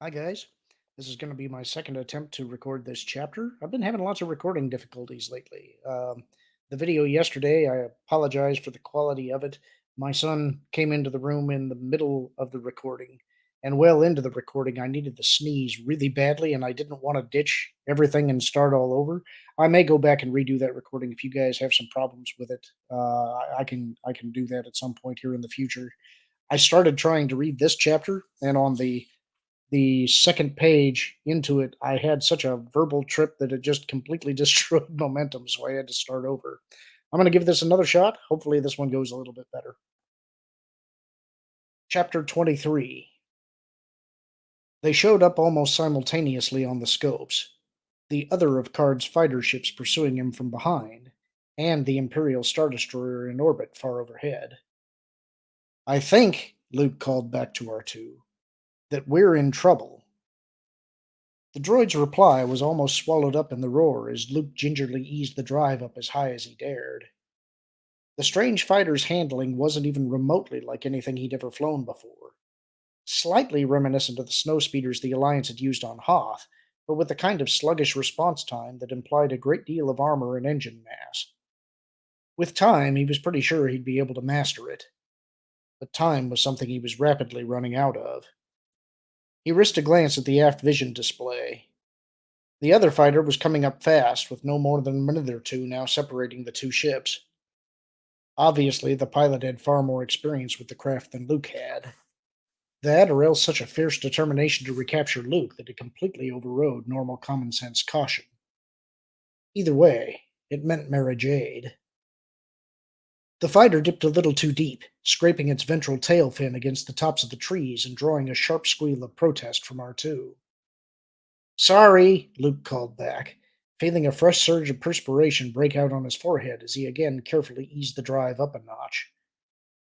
Hi, guys. This is going to be my second attempt to record this chapter. I've been having lots of recording difficulties lately. The video yesterday, I apologize for the quality of it. My son came into the room in the middle of the recording, and well into the recording, I needed to sneeze really badly, and I didn't want to ditch everything and start all over. I may go back and redo that recording if you guys have some problems with it. I can do that at some point here in the future. I started trying to read this chapter, and on the second page into it, I had such a verbal trip that it just completely destroyed momentum, so I had to start over. I'm going to give this another shot. Hopefully, this one goes a little bit better. Chapter 23. They showed up almost simultaneously on the scopes, the other of Card's fighter ships pursuing him from behind, and the Imperial Star Destroyer in orbit far overhead. I think, Luke called back to R2, that we're in trouble. The droid's reply was almost swallowed up in the roar as Luke gingerly eased the drive up as high as he dared. The strange fighter's handling wasn't even remotely like anything he'd ever flown before. Slightly reminiscent of the snowspeeders the Alliance had used on Hoth, but with the kind of sluggish response time that implied a great deal of armor and engine mass. With time, he was pretty sure he'd be able to master it, but time was something he was rapidly running out of. He risked a glance at the aft vision display. The other fighter was coming up fast, with no more than a minute or two now separating the two ships. Obviously, the pilot had far more experience with the craft than Luke had. That, or else such a fierce determination to recapture Luke that it completely overrode normal common sense caution. Either way, it meant Mara Jade. The fighter dipped a little too deep, scraping its ventral tail fin against the tops of the trees and drawing a sharp squeal of protest from R2. Sorry, Luke called back, feeling a fresh surge of perspiration break out on his forehead as he again carefully eased the drive up a notch.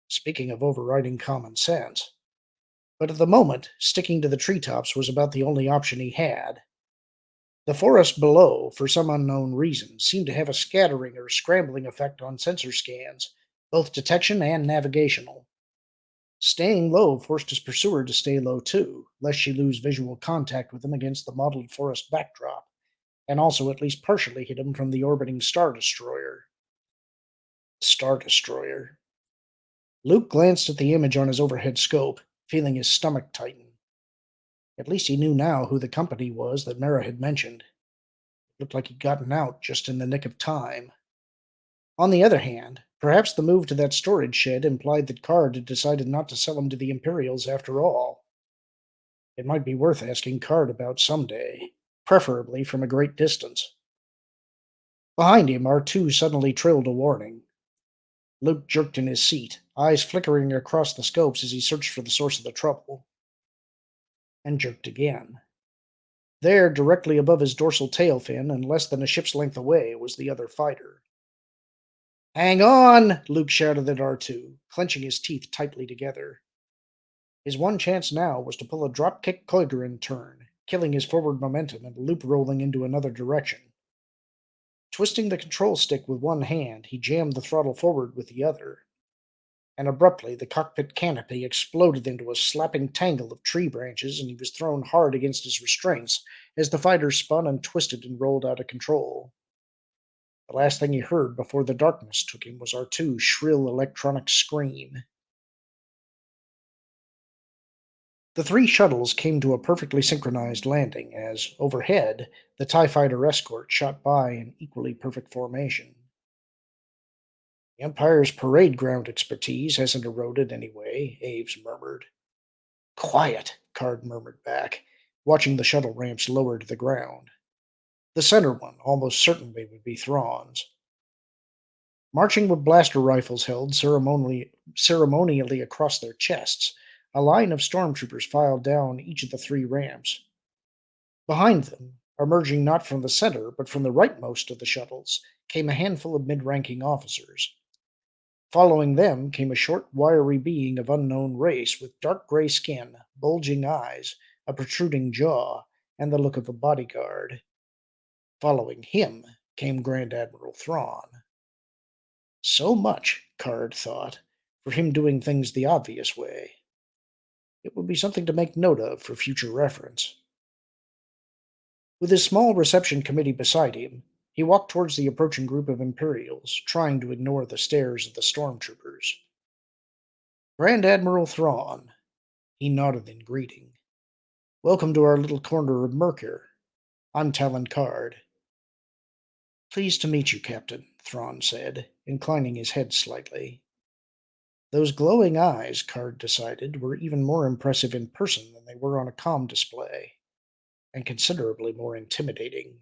Speaking of overriding common sense. But at the moment, sticking to the treetops was about the only option he had. The forest below, for some unknown reason, seemed to have a scattering or scrambling effect on sensor scans, both detection and navigational. Staying low forced his pursuer to stay low too, lest she lose visual contact with him against the mottled forest backdrop, and also at least partially hid him from the orbiting Star Destroyer. Star Destroyer. Luke glanced at the image on his overhead scope, feeling his stomach tighten. At least he knew now who the company was that Mara had mentioned. Looked like he'd gotten out just in the nick of time. On the other hand, perhaps the move to that storage shed implied that Card had decided not to sell him to the Imperials after all. It might be worth asking Card about someday, preferably from a great distance. Behind him, R2 suddenly trilled a warning. Luke jerked in his seat, eyes flickering across the scopes as he searched for the source of the trouble, and jerked again. There, directly above his dorsal tail fin and less than a ship's length away, was the other fighter. Hang on! Luke shouted at R2, clenching his teeth tightly together. His one chance now was to pull a drop-kick Koigerin turn, killing his forward momentum and loop rolling into another direction. Twisting the control stick with one hand, he jammed the throttle forward with the other, and abruptly the cockpit canopy exploded into a slapping tangle of tree branches, and he was thrown hard against his restraints as the fighter spun and twisted and rolled out of control. The last thing he heard before the darkness took him was R2's shrill electronic scream. The three shuttles came to a perfectly synchronized landing as, overhead, the TIE fighter escort shot by in equally perfect formation. The Empire's parade ground expertise hasn't eroded anyway, Aves murmured. Quiet, Card murmured back, watching the shuttle ramps lower to the ground. The center one almost certainly would be Thrawn's. Marching with blaster rifles held ceremonially across their chests, a line of stormtroopers filed down each of the three ramps. Behind them, emerging not from the center but from the rightmost of the shuttles, came a handful of mid ranking officers. Following them came a short, wiry being of unknown race with dark gray skin, bulging eyes, a protruding jaw, and the look of a bodyguard. Following him came Grand Admiral Thrawn. So much, Card thought, for him doing things the obvious way. It would be something to make note of for future reference. With his small reception committee beside him, he walked towards the approaching group of Imperials, trying to ignore the stares of the stormtroopers. Grand Admiral Thrawn. He nodded in greeting. Welcome to our little corner of Mercure. I'm Talon Card. Pleased to meet you, Captain, Thrawn said, inclining his head slightly. Those glowing eyes, Card decided, were even more impressive in person than they were on a comm display, and considerably more intimidating.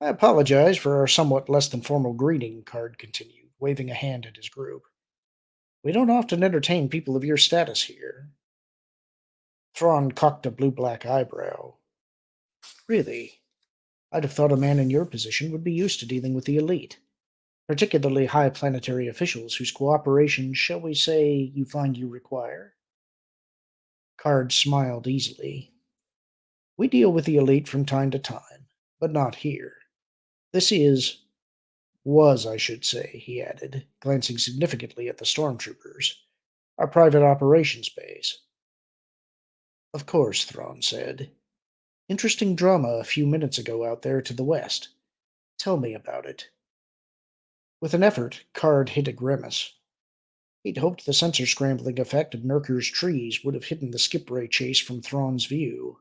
I apologize for our somewhat less than formal greeting, Card continued, waving a hand at his group. We don't often entertain people of your status here. Thrawn cocked a blue-black eyebrow. Really? I'd have thought a man in your position would be used to dealing with the elite, particularly high planetary officials whose cooperation, shall we say, you find you require. Card smiled easily. We deal with the elite from time to time, but not here. This was, I should say, he added, glancing significantly at the stormtroopers, our private operations base. Of course, Thrawn said. Interesting drama a few minutes ago out there to the west. Tell me about it. With an effort, Card hid a grimace. He'd hoped the sensor scrambling effect of Mercury's trees would have hidden the skip ray chase from Thrawn's view.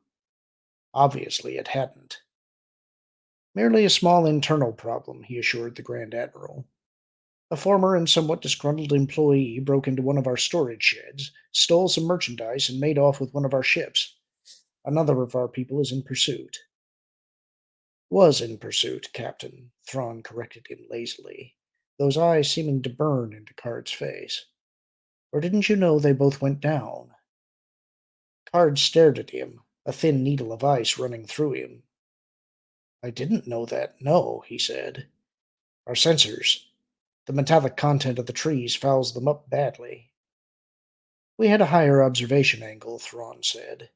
Obviously, it hadn't. Merely a small internal problem, he assured the Grand Admiral. A former and somewhat disgruntled employee broke into one of our storage sheds, stole some merchandise, and made off with one of our ships. Another of our people is in pursuit. Was in pursuit, Captain, Thrawn corrected him lazily, those eyes seeming to burn into Card's face. Or didn't you know they both went down? Card stared at him, a thin needle of ice running through him. I didn't know that, no, he said. Our sensors. The metallic content of the trees fouls them up badly. We had a higher observation angle, Thrawn said.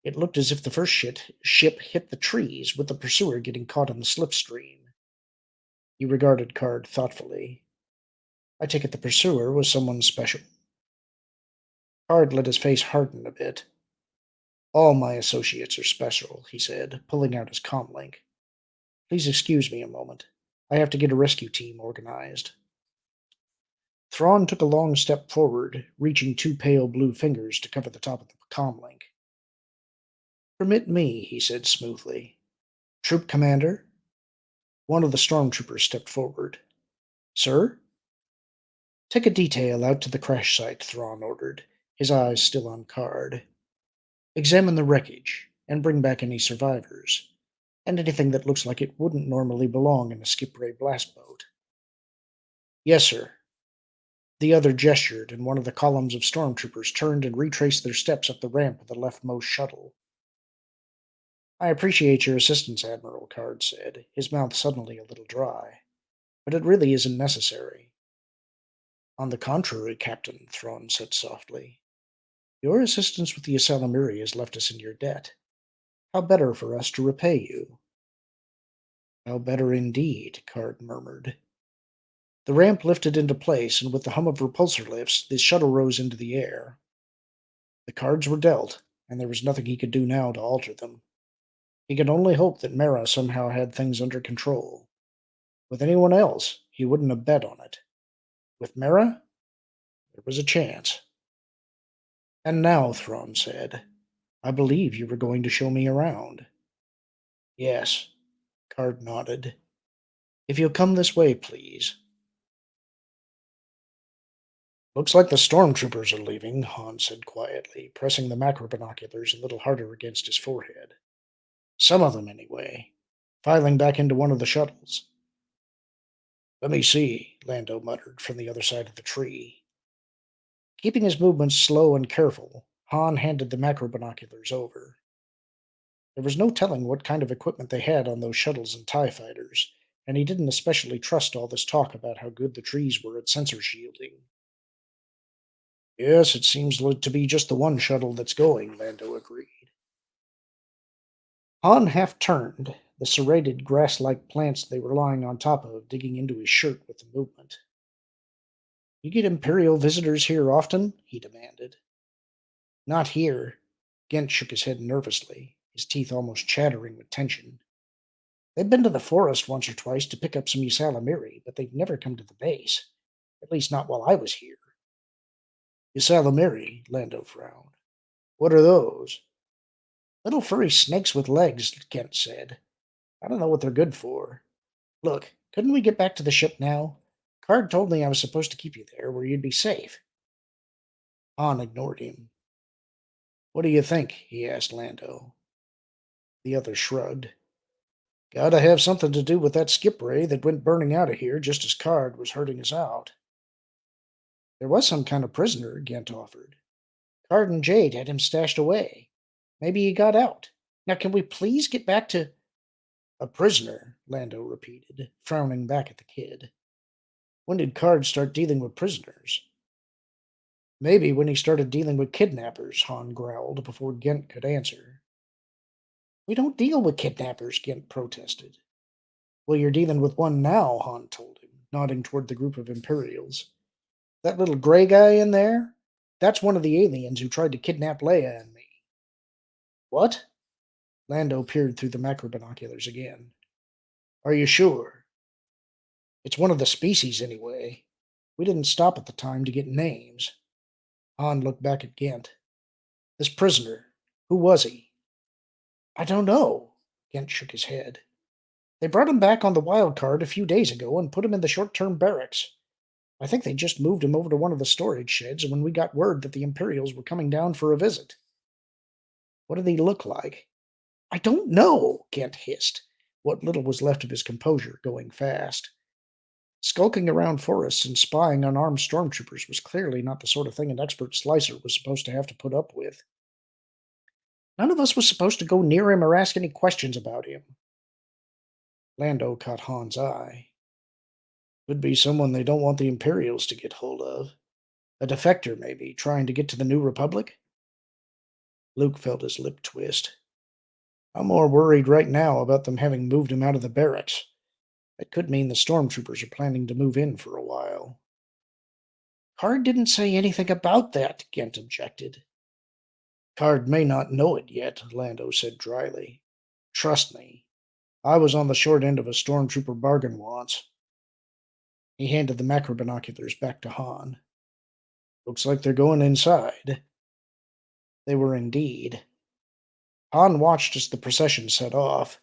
It looked as if the first ship hit the trees, with the pursuer getting caught in the slipstream. He regarded Card thoughtfully. I take it the pursuer was someone special. Card let his face harden a bit. All my associates are special, he said, pulling out his comlink. Please excuse me a moment. I have to get a rescue team organized. Thrawn took a long step forward, reaching two pale blue fingers to cover the top of the comlink. Permit me, he said smoothly. Troop commander? One of the stormtroopers stepped forward. Sir? Take a detail out to the crash site, Thrawn ordered, his eyes still on Card. Examine the wreckage, and bring back any survivors, and anything that looks like it wouldn't normally belong in a skip ray blast boat. Yes, sir. The other gestured, and one of the columns of stormtroopers turned and retraced their steps up the ramp of the leftmost shuttle. I appreciate your assistance, Admiral, Card said, his mouth suddenly a little dry. But it really isn't necessary. On the contrary, Captain, Thrawn said softly. Your assistance with the Asalamiri has left us in your debt. How better for us to repay you? How better indeed, Card murmured. The ramp lifted into place, and with the hum of repulsor lifts, the shuttle rose into the air. The cards were dealt, and there was nothing he could do now to alter them. He could only hope that Mara somehow had things under control. With anyone else, he wouldn't have bet on it. With Mara, there was a chance. And now, Thrawn said, I believe you were going to show me around. Yes, Card nodded. If you'll come this way, please. Looks like the stormtroopers are leaving, Han said quietly, pressing the macro binoculars a little harder against his forehead. Some of them, anyway. Filing back into one of the shuttles. Let me see, Lando muttered from the other side of the tree. Keeping his movements slow and careful, Han handed the macro binoculars over. There was no telling what kind of equipment they had on those shuttles and TIE fighters, and he didn't especially trust all this talk about how good the trees were at sensor shielding. Yes, it seems to be just the one shuttle that's going, Lando agreed. Han half turned, the serrated grass-like plants they were lying on top of digging into his shirt with the movement. You get Imperial visitors here often? He demanded. Not here. Gent shook his head nervously, his teeth almost chattering with tension. They've been to the forest once or twice to pick up some usalamiri, but they've never come to the base. At least not while I was here. Usalamiri, Lando frowned. What are those? Little furry snakes with legs, Kent said. I don't know what they're good for. Look, couldn't we get back to the ship now? Card told me I was supposed to keep you there where you'd be safe. Han ignored him. What do you think? He asked Lando. The other shrugged. Gotta have something to do with that skip ray that went burning out of here just as Card was hurting us out. There was some kind of prisoner, Gent offered. Card and Jade had him stashed away. Maybe he got out. Now, can we please get back to... A prisoner, Lando repeated, frowning back at the kid. When did Card start dealing with prisoners? Maybe when he started dealing with kidnappers, Han growled before Gent could answer. We don't deal with kidnappers, Gent protested. Well, you're dealing with one now, Han told him, nodding toward the group of Imperials. That little gray guy in there? That's one of the aliens who tried to kidnap Leia and me. What? Lando peered through the macro binoculars again. Are you sure? It's one of the species, anyway. We didn't stop at the time to get names. Han looked back at Gent. This prisoner, who was he? I don't know. Gent shook his head. They brought him back on the wild card a few days ago and put him in the short-term barracks. I think they just moved him over to one of the storage sheds when we got word that the Imperials were coming down for a visit. What did he look like? I don't know, Gent hissed, what little was left of his composure going fast. Skulking around forests and spying on armed stormtroopers was clearly not the sort of thing an expert slicer was supposed to have to put up with. None of us was supposed to go near him or ask any questions about him. Lando caught Han's eye. Could be someone they don't want the Imperials to get hold of. A defector, maybe, trying to get to the New Republic? Luke felt his lip twist. I'm more worried right now about them having moved him out of the barracks. That could mean the stormtroopers are planning to move in for a while. Card didn't say anything about that, Gent objected. Card may not know it yet, Lando said dryly. Trust me. I was on the short end of a stormtrooper bargain once. He handed the macro binoculars back to Han. Looks like they're going inside. They were indeed. Han watched as the procession set off.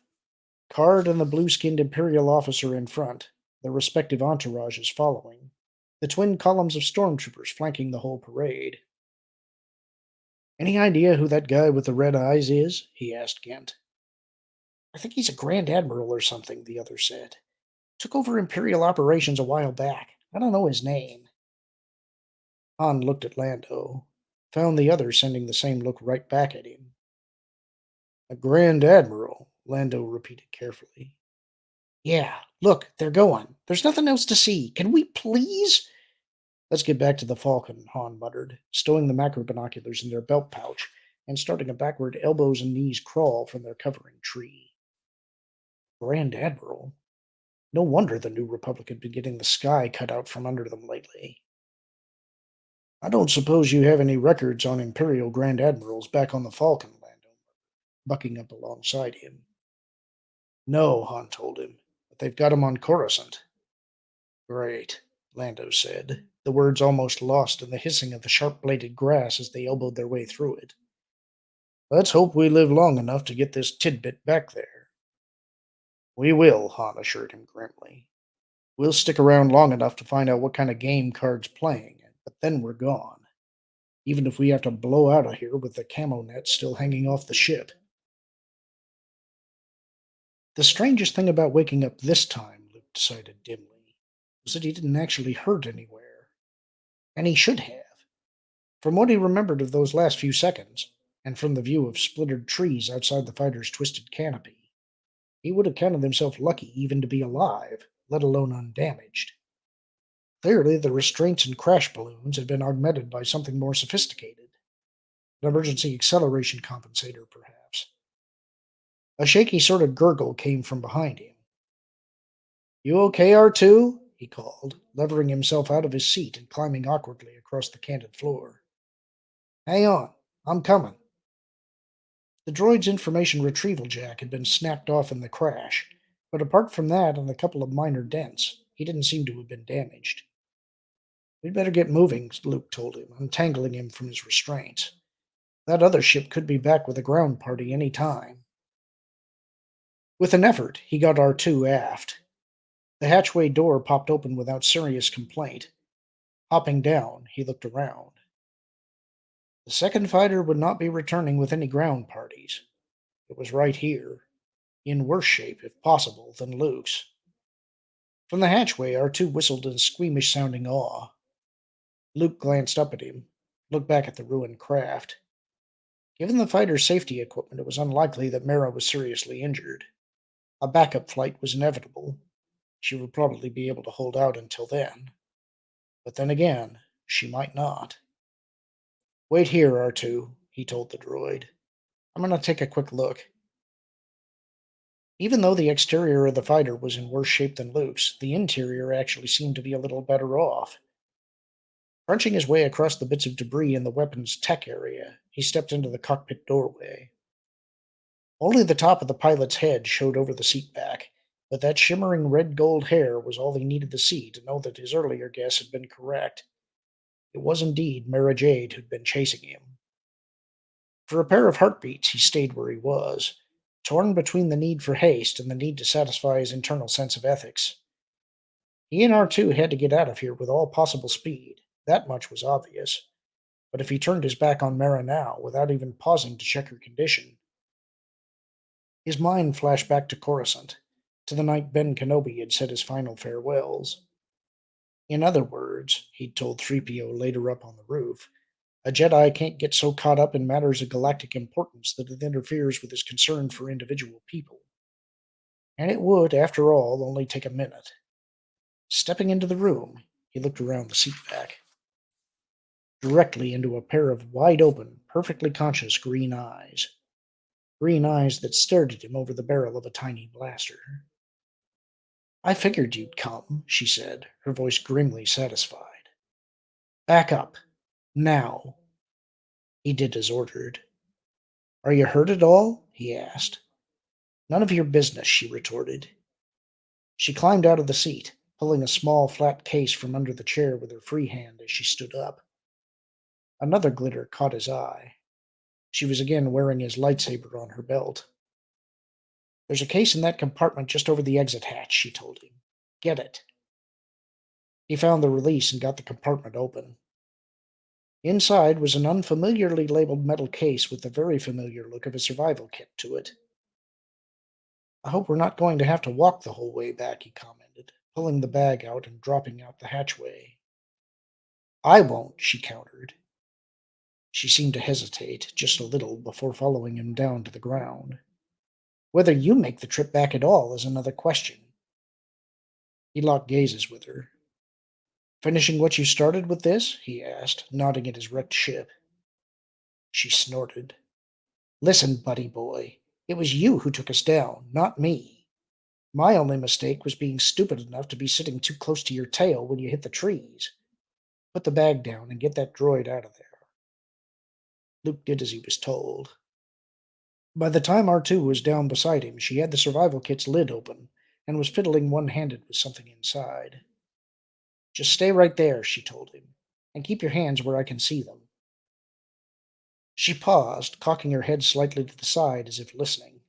Card and the blue-skinned Imperial officer in front, their respective entourages following, the twin columns of stormtroopers flanking the whole parade. Any idea who that guy with the red eyes is? He asked Gent. I think he's a Grand Admiral or something, the other said. Took over Imperial operations a while back. I don't know his name. Han looked at Lando, found the other sending the same look right back at him. A Grand Admiral, Lando repeated carefully. Yeah, look, they're going. There's nothing else to see. Can we please? Let's get back to the Falcon, Han muttered, stowing the macro binoculars in their belt pouch and starting a backward elbows and knees crawl from their covering tree. Grand Admiral? No wonder the New Republic had been getting the sky cut out from under them lately. I don't suppose you have any records on Imperial Grand Admirals back on the Falcon, Lando, bucking up alongside him. No, Han told him, but they've got him on Coruscant. Great, Lando said, the words almost lost in the hissing of the sharp-bladed grass as they elbowed their way through it. Let's hope we live long enough to get this tidbit back there. We will, Han assured him grimly. We'll stick around long enough to find out what kind of game Card's playing, but then we're gone. Even if we have to blow out of here with the camo net still hanging off the ship. The strangest thing about waking up this time, Luke decided dimly, was that he didn't actually hurt anywhere. And he should have. From what he remembered of those last few seconds, and from the view of splintered trees outside the fighter's twisted canopy, he would have counted himself lucky even to be alive, let alone undamaged. Clearly, the restraints and crash balloons had been augmented by something more sophisticated. An emergency acceleration compensator, perhaps. A shaky sort of gurgle came from behind him. You okay, R2? He called, levering himself out of his seat and climbing awkwardly across the canted floor. Hang on. I'm coming. The droid's information retrieval jack had been snapped off in the crash, but apart from that and a couple of minor dents, he didn't seem to have been damaged. We'd better get moving, Luke told him, untangling him from his restraints. That other ship could be back with a ground party any time. With an effort, he got R2 aft. The hatchway door popped open without serious complaint. Hopping down, he looked around. The second fighter would not be returning with any ground parties. It was right here, in worse shape, if possible, than Luke's. From the hatchway, R2 whistled in squeamish sounding awe. Luke glanced up at him, looked back at the ruined craft. Given the fighter's safety equipment, it was unlikely that Mara was seriously injured. A backup flight was inevitable. She would probably be able to hold out until then. But then again, she might not. Wait here, R2, he told the droid. I'm going to take a quick look. Even though the exterior of the fighter was in worse shape than Luke's, the interior actually seemed to be a little better off. Crunching his way across the bits of debris in the weapons tech area, he stepped into the cockpit doorway. Only the top of the pilot's head showed over the seat back, but that shimmering red-gold hair was all he needed to see to know that his earlier guess had been correct. It was indeed Mara Jade who'd been chasing him. For a pair of heartbeats, he stayed where he was, torn between the need for haste and the need to satisfy his internal sense of ethics. He and R2 had to get out of here with all possible speed. That much was obvious. But if he turned his back on Mara now, without even pausing to check her condition, his mind flashed back to Coruscant, to the night Ben Kenobi had said his final farewells. In other words, he'd told 3PO later up on the roof, a Jedi can't get so caught up in matters of galactic importance that it interferes with his concern for individual people. And it would, after all, only take a minute. Stepping into the room, he looked around the seat back. Directly into a pair of wide open, perfectly conscious green eyes. Green eyes that stared at him over the barrel of a tiny blaster. I figured you'd come, she said, her voice grimly satisfied. Back up. Now. He did as ordered. Are you hurt at all? He asked. None of your business, she retorted. She climbed out of the seat, pulling a small flat case from under the chair with her free hand as she stood up. Another glitter caught his eye. She was again wearing his lightsaber on her belt. There's a case in that compartment just over the exit hatch, she told him. Get it. He found the release and got the compartment open. Inside was an unfamiliarly labeled metal case with the very familiar look of a survival kit to it. I hope we're not going to have to walk the whole way back, he commented, pulling the bag out and dropping out the hatchway. I won't, she countered. She seemed to hesitate just a little before following him down to the ground. Whether you make the trip back at all is another question. He locked gazes with her. Finishing what you started with this? He asked, nodding at his wrecked ship. She snorted. Listen, buddy boy, it was you who took us down, not me. My only mistake was being stupid enough to be sitting too close to your tail when you hit the trees. Put the bag down and get that droid out of there. Luke did as he was told. By the time R2 was down beside him, she had the survival kit's lid open and was fiddling one-handed with something inside. Just stay right there, she told him, and keep your hands where I can see them. She paused, cocking her head slightly to the side as if listening.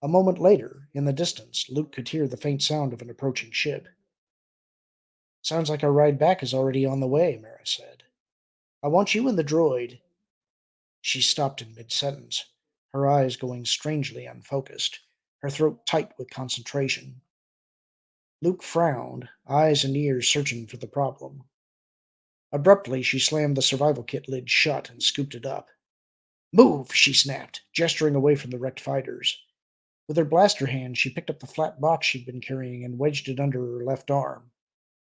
A moment later, in the distance, Luke could hear the faint sound of an approaching ship. Sounds like our ride back is already on the way, Mara said. I want you and the droid. She stopped in mid-sentence, her eyes going strangely unfocused, her throat tight with concentration. Luke frowned, eyes and ears searching for the problem. Abruptly, she slammed the survival kit lid shut and scooped it up. Move, she snapped, gesturing away from the wrecked fighters. With her blaster hand, she picked up the flat box she'd been carrying and wedged it under her left arm.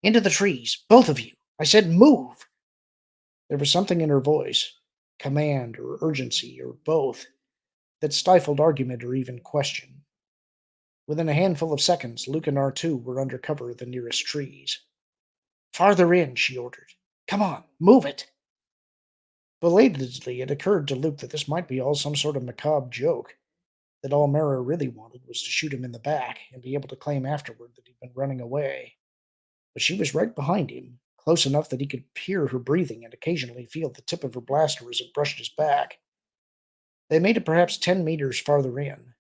Into the trees, both of you! I said move! There was something in her voice, command or urgency or both, that stifled argument or even question. Within a handful of seconds, Luke and R2 were under cover of the nearest trees. Farther in, she ordered. Come on, move it! Belatedly, it occurred to Luke that this might be all some sort of macabre joke, that all Mara really wanted was to shoot him in the back and be able to claim afterward that he'd been running away. But she was right behind him, close enough that he could hear her breathing and occasionally feel the tip of her blaster as it brushed his back. They made it perhaps 10 meters farther in.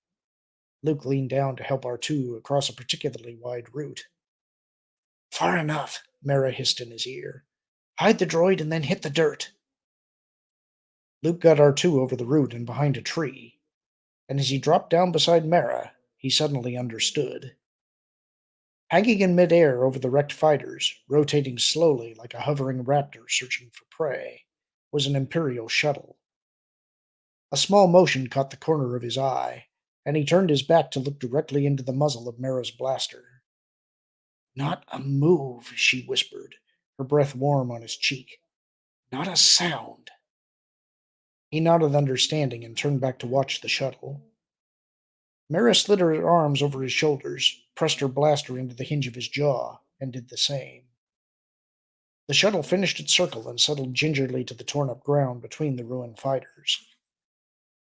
Luke leaned down to help R2 across a particularly wide route. Far enough, Mara hissed in his ear. Hide the droid and then hit the dirt. Luke got R2 over the root and behind a tree, and as he dropped down beside Mara, he suddenly understood. Hanging in midair over the wrecked fighters, rotating slowly like a hovering raptor searching for prey, was an Imperial shuttle. A small motion caught the corner of his eye, and he turned his back to look directly into the muzzle of Mara's blaster. Not a move, she whispered, her breath warm on his cheek. Not a sound. He nodded understanding and turned back to watch the shuttle. Mara slid her arms over his shoulders, pressed her blaster into the hinge of his jaw, and did the same. The shuttle finished its circle and settled gingerly to the torn up ground between the ruined fighters.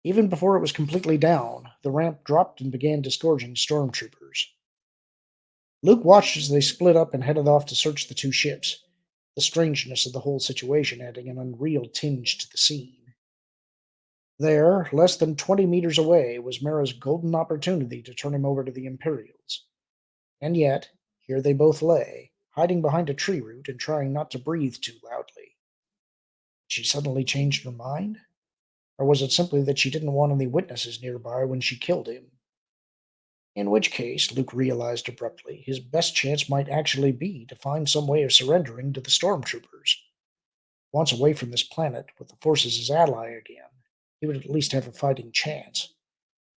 Even before it was completely down, the ramp dropped and began disgorging stormtroopers. Luke watched as they split up and headed off to search the two ships, the strangeness of the whole situation adding an unreal tinge to the scene. There, less than 20 meters away, was Mara's golden opportunity to turn him over to the Imperials. And yet, here they both lay, hiding behind a tree root and trying not to breathe too loudly. Had she suddenly changed her mind? Or was it simply that she didn't want any witnesses nearby when she killed him? In which case, Luke realized abruptly, his best chance might actually be to find some way of surrendering to the stormtroopers. Once away from this planet, with the Force as his ally again, he would at least have a fighting chance.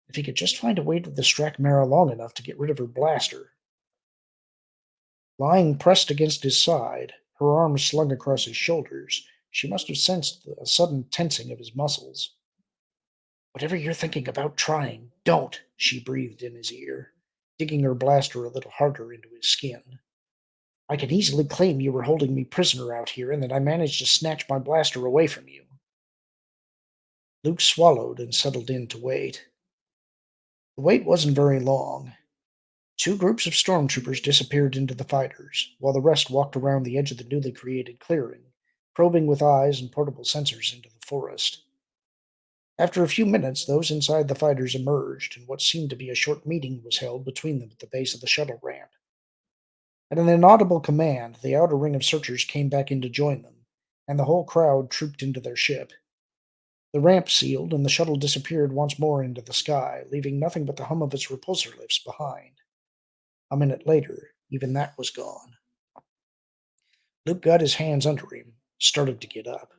If he could just find a way to distract Mara long enough to get rid of her blaster. Lying pressed against his side, her arms slung across his shoulders, she must have sensed a sudden tensing of his muscles. Whatever you're thinking about trying, don't, she breathed in his ear, digging her blaster a little harder into his skin. I can easily claim you were holding me prisoner out here and that I managed to snatch my blaster away from you. Luke swallowed and settled in to wait. The wait wasn't very long. Two groups of stormtroopers disappeared into the fighters, while the rest walked around the edge of the newly created clearing, probing with eyes and portable sensors into the forest. After a few minutes, those inside the fighters emerged, and what seemed to be a short meeting was held between them at the base of the shuttle ramp. At an inaudible command, the outer ring of searchers came back in to join them, and the whole crowd trooped into their ship. The ramp sealed, and the shuttle disappeared once more into the sky, leaving nothing but the hum of its repulsor lifts behind. A minute later, even that was gone. Luke got his hands under him, started to get up.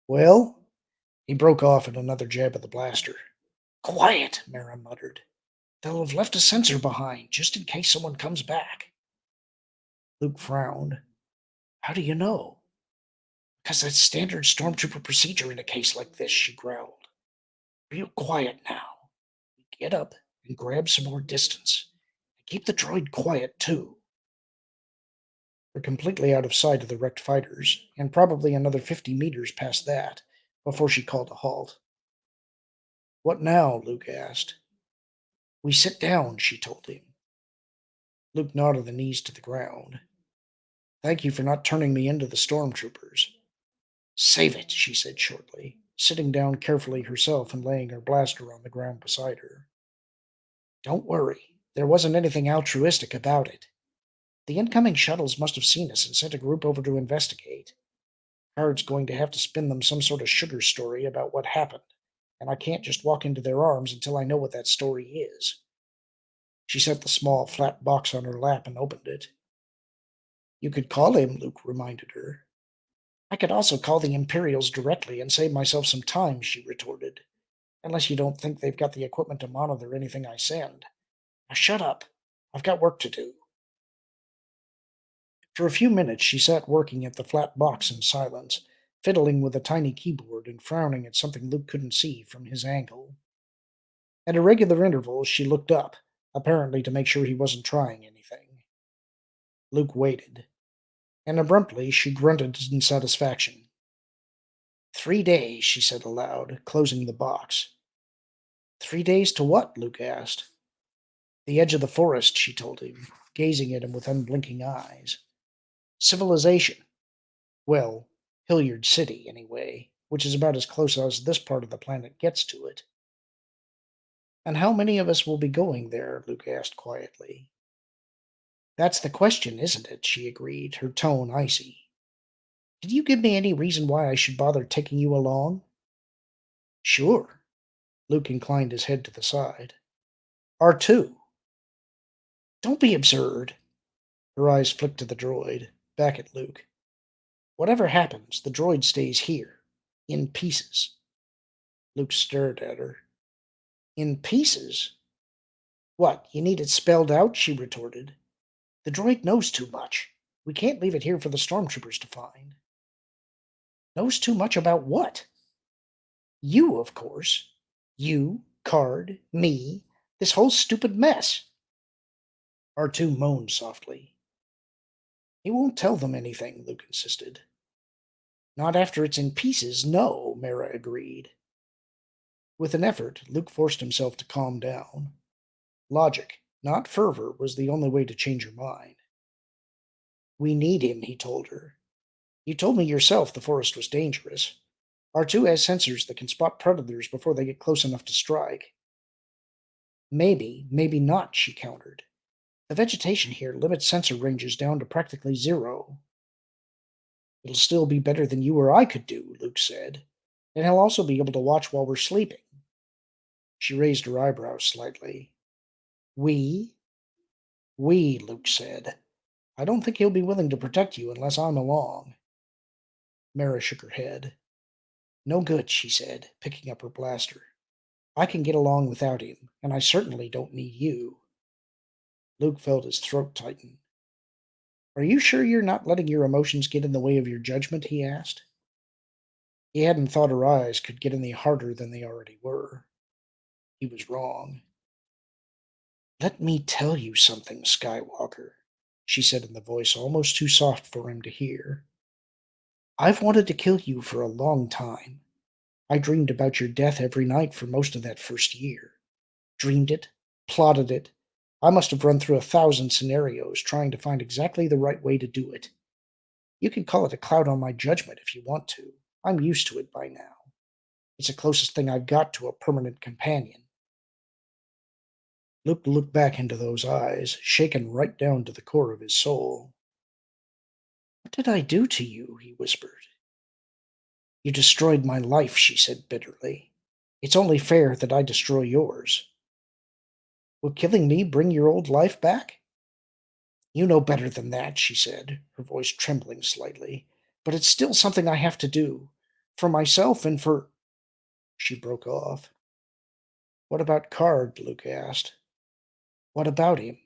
Well? He broke off at another jab of the blaster. Quiet, Mara muttered. They'll have left a sensor behind, just in case someone comes back. Luke frowned. How do you know? Because that's standard stormtrooper procedure in a case like this, she growled. Real quiet now. Get up and grab some more distance. Keep the droid quiet, too. They're completely out of sight of the wrecked fighters, and probably another 50 meters past that, before she called a halt. What now? Luke asked. We sit down, she told him. Luke nodded the knees to the ground. Thank you for not turning me into the stormtroopers. Save it, she said shortly, sitting down carefully herself and laying her blaster on the ground beside her. Don't worry, there wasn't anything altruistic about it. The incoming shuttles must have seen us and sent a group over to investigate. Picard's going to have to spin them some sort of sugar story about what happened, and I can't just walk into their arms until I know what that story is. She set the small, flat box on her lap and opened it. You could call him, Luke reminded her. I could also call the Imperials directly and save myself some time, she retorted. Unless you don't think they've got the equipment to monitor anything I send. Now shut up. I've got work to do. For a few minutes she sat working at the flat box in silence, fiddling with a tiny keyboard and frowning at something Luke couldn't see from his angle. At irregular intervals she looked up, apparently to make sure he wasn't trying anything. Luke waited, and abruptly she grunted in satisfaction. 3 days, she said aloud, closing the box. 3 days to what? Luke asked. The edge of the forest, she told him, gazing at him with unblinking eyes. Civilization. Well, Hilliard City, anyway, which is about as close as this part of the planet gets to it. And how many of us will be going there? Luke asked quietly. That's the question, isn't it? She agreed, her tone icy. Can you give me any reason why I should bother taking you along? Sure. Luke inclined his head to the side. R2. Don't be absurd. Her eyes flicked to the droid, back at Luke. Whatever happens, the droid stays here. In pieces. Luke stared at her. In pieces? What, you need it spelled out? She retorted. The droid knows too much. We can't leave it here for the stormtroopers to find. Knows too much about what? You, of course. You, Card, me, this whole stupid mess. R2 moaned softly. He won't tell them anything, Luke insisted. Not after it's in pieces, no, Mara agreed. With an effort, Luke forced himself to calm down. Logic, not fervor, was the only way to change her mind. We need him, he told her. You told me yourself the forest was dangerous. R2 has sensors that can spot predators before they get close enough to strike. Maybe, maybe not, she countered. The vegetation here limits sensor ranges down to practically zero. It'll still be better than you or I could do, Luke said. And he'll also be able to watch while we're sleeping. She raised her eyebrows slightly. We? We, Luke said. I don't think he'll be willing to protect you unless I'm along. Mara shook her head. No good, she said, picking up her blaster. I can get along without him, and I certainly don't need you. Luke felt his throat tighten. Are you sure you're not letting your emotions get in the way of your judgment? He asked. He hadn't thought her eyes could get any harder than they already were. He was wrong. Let me tell you something, Skywalker, she said in the voice almost too soft for him to hear. I've wanted to kill you for a long time. I dreamed about your death every night for most of that first year. Dreamed it, plotted it. I must have run through 1,000 scenarios trying to find exactly the right way to do it. You can call it a cloud on my judgment if you want to. I'm used to it by now. It's the closest thing I've got to a permanent companion. Luke looked back into those eyes, shaken right down to the core of his soul. What did I do to you? He whispered. You destroyed my life, she said bitterly. It's only fair that I destroy yours. Will killing me bring your old life back? You know better than that, she said, her voice trembling slightly. But it's still something I have to do. For myself and for... She broke off. What about Card? Luke asked. What about him?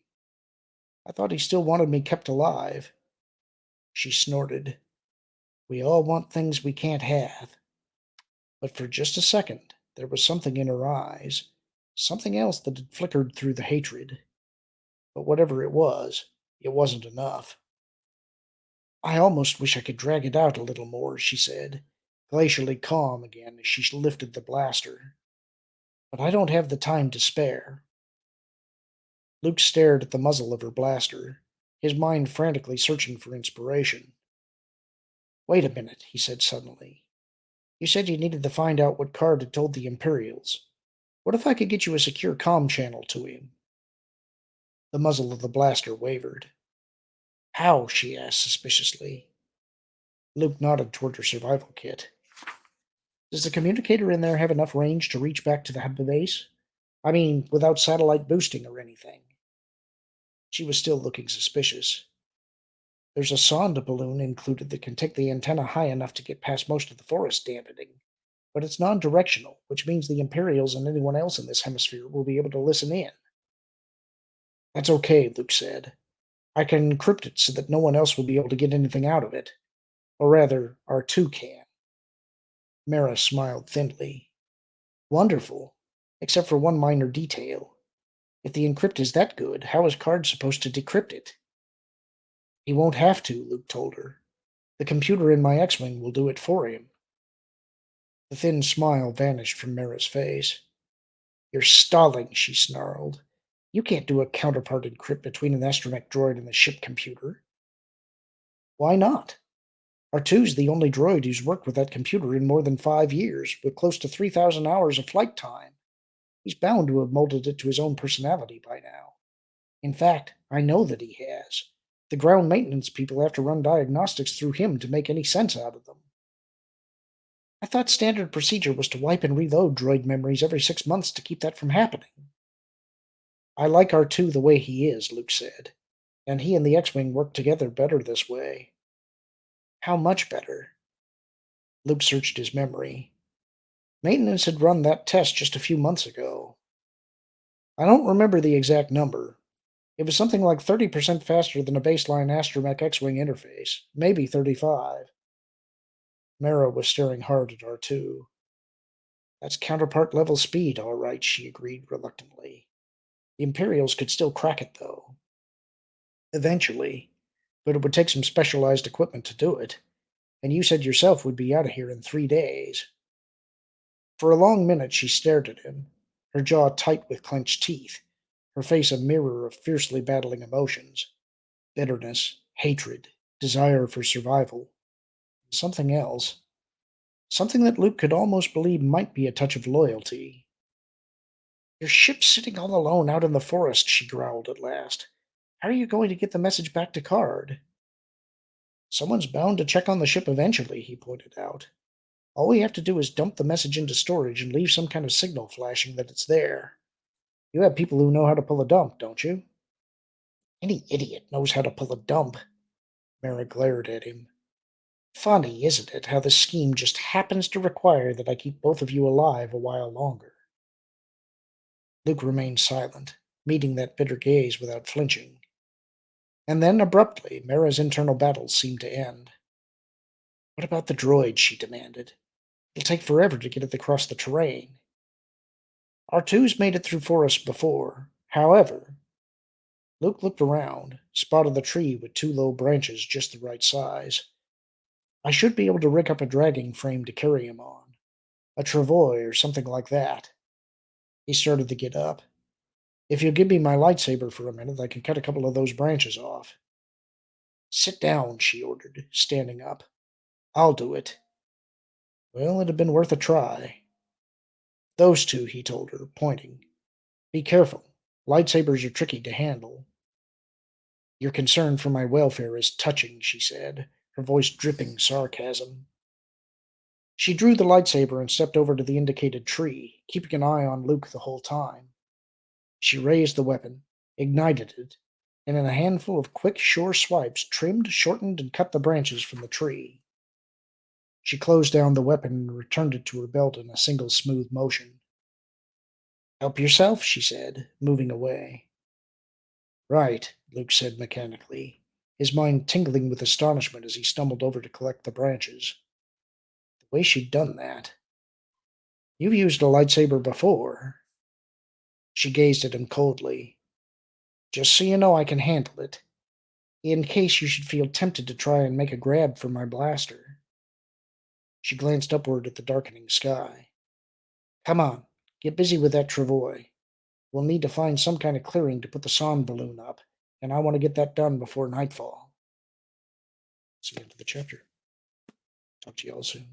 I thought he still wanted me kept alive. She snorted. We all want things we can't have. But for just a second, there was something in her eyes, something else that had flickered through the hatred. But whatever it wasn't enough. I almost wish I could drag it out a little more, she said, glacially calm again as she lifted the blaster. But I don't have the time to spare. Luke stared at the muzzle of her blaster, his mind frantically searching for inspiration. Wait a minute, he said suddenly. You said you needed to find out what Card had told the Imperials. What if I could get you a secure comm channel to him? The muzzle of the blaster wavered. How? She asked suspiciously. Luke nodded toward her survival kit. Does the communicator in there have enough range to reach back to the base? I mean, without satellite boosting or anything. She was still looking suspicious. There's a sonde balloon included that can take the antenna high enough to get past most of the forest dampening. But it's non-directional, which means the Imperials and anyone else in this hemisphere will be able to listen in. That's okay, Luke said. I can encrypt it so that no one else will be able to get anything out of it. Or rather, R2 can. Mara smiled thinly. Wonderful, except for one minor detail. If the encrypt is that good, how is Card supposed to decrypt it? He won't have to, Luke told her. The computer in my X-Wing will do it for him. The thin smile vanished from Mara's face. You're stalling, she snarled. You can't do a counterpart encrypt between an astromech droid and the ship computer. Why not? R2's the only droid who's worked with that computer in more than 5 years, with close to 3,000 hours of flight time. He's bound to have molded it to his own personality by now. In fact, I know that he has. The ground maintenance people have to run diagnostics through him to make any sense out of them. I thought standard procedure was to wipe and reload droid memories every 6 months to keep that from happening. I like R2 the way he is, Luke said, and he and the X-Wing work together better this way. How much better? Luke searched his memory. Maintenance had run that test just a few months ago. I don't remember the exact number. It was something like 30% faster than a baseline astromech X-Wing interface, maybe 35. Mara was staring hard at R2. That's counterpart level speed, all right, she agreed reluctantly. The Imperials could still crack it, though. Eventually, but it would take some specialized equipment to do it, and you said yourself we'd be out of here in 3 days. For a long minute she stared at him, her jaw tight with clenched teeth, her face a mirror of fiercely battling emotions: bitterness, hatred, desire for survival, and something else. Something that Luke could almost believe might be a touch of loyalty. Your ship's sitting all alone out in the forest, she growled at last. How are you going to get the message back to Card? Someone's bound to check on the ship eventually, he pointed out. All we have to do is dump the message into storage and leave some kind of signal flashing that it's there. You have people who know how to pull a dump, don't you? Any idiot knows how to pull a dump. Mara glared at him. Funny, isn't it, how the scheme just happens to require that I keep both of you alive a while longer? Luke remained silent, meeting that bitter gaze without flinching. And then, abruptly, Mara's internal battles seemed to end. What about the droid? She demanded. It'll take forever to get it across the terrain. R2's made it through forests before. However, Luke looked around, spotted the tree with two low branches just the right size. I should be able to rig up a dragging frame to carry him on. A travois or something like that. He started to get up. If you'll give me my lightsaber for a minute, I can cut a couple of those branches off. Sit down, she ordered, standing up. I'll do it. Well, it had been worth a try. Those two, he told her, pointing. Be careful. Lightsabers are tricky to handle. Your concern for my welfare is touching, she said, her voice dripping sarcasm. She drew the lightsaber and stepped over to the indicated tree, keeping an eye on Luke the whole time. She raised the weapon, ignited it, and in a handful of quick, sure swipes trimmed, shortened, and cut the branches from the tree. She closed down the weapon and returned it to her belt in a single smooth motion. Help yourself, she said, moving away. Right, Luke said mechanically, his mind tingling with astonishment as he stumbled over to collect the branches. The way she'd done that. You've used a lightsaber before. She gazed at him coldly. Just so you know I can handle it, in case you should feel tempted to try and make a grab for my blaster. She glanced upward at the darkening sky. Come on, get busy with that travois. We'll need to find some kind of clearing to put the sound balloon up, and I want to get that done before nightfall. That's the end of the chapter. Talk to you all soon.